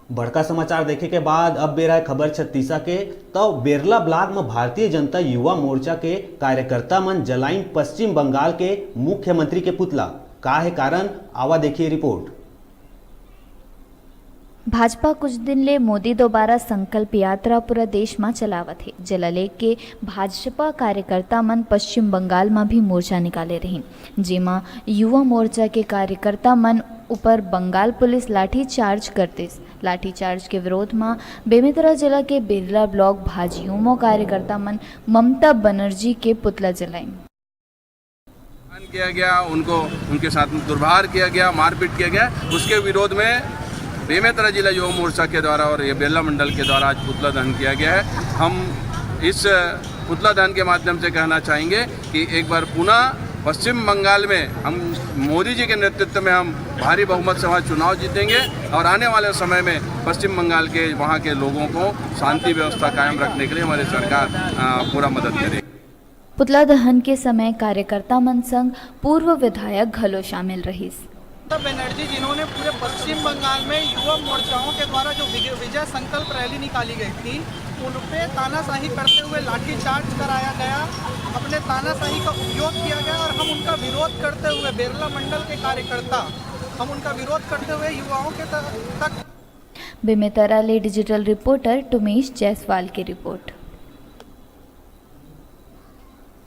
बड़का समाचार देखे के बाद अब बेरा है खबर छत्तीसा के। तो बेरला ब्लॉक में भारतीय जनता युवा मोर्चा के कार्यकर्ता मन जलाइन पश्चिम बंगाल के मुख्यमंत्री के पुतला। का है कारण, आवा देखिए रिपोर्ट। भाजपा कुछ दिन ले मोदी दोबारा संकल्प यात्रा पूरा देश में चलावत है। जेला लेके भाजपा कार्यकर्ता मन पश्चिम बंगाल में भी मोर्चा निकाले रही, जेमा युवा मोर्चा के कार्यकर्ता मन ऊपर बंगाल पुलिस लाठी चार्ज करते। लाठी चार्ज के विरोध में बेमेतरा जिला के बिरला ब्लॉक भाजयुमो कार्यकर्ता मन ममता बनर्जी के पुतला जलाए किया गया, उनको उनके साथ दुर्व्यवहार किया गया, मारपीट किया गया। उसके विरोध में बेमेतरा जिला युवा मोर्चा के द्वारा और ये बेरला मंडल के द्वारा आज पुतला दहन किया गया है। हम इस पुतला दहन के माध्यम से कहना चाहेंगे कि एक बार पुनः पश्चिम बंगाल में हम मोदी जी के नेतृत्व में हम भारी बहुमत से वहाँ चुनाव जीतेंगे और आने वाले समय में पश्चिम बंगाल के वहाँ के लोगों को शांति व्यवस्था कायम रखने के लिए हमारी सरकार पूरा मदद करेगी। पुतला दहन के समय कार्यकर्ता मन संग पूर्व विधायक घलो शामिल रही। ममता बनर्जी जिन्होंने पूरे पश्चिम बंगाल में युवा मोर्चाओं के द्वारा जो विजय संकल्प रैली निकाली गई थी, उन पे तानाशाही करते हुए लाठीचार्ज कराया गया, अपने तानाशाही का उपयोग किया गया और हम उनका विरोध करते हुए बेरला मंडल के कार्यकर्ता हम उनका विरोध करते हुए युवाओं के तक। बेमेतरा ले डिजिटल रिपोर्टर टुमेश जायसवाल की रिपोर्ट।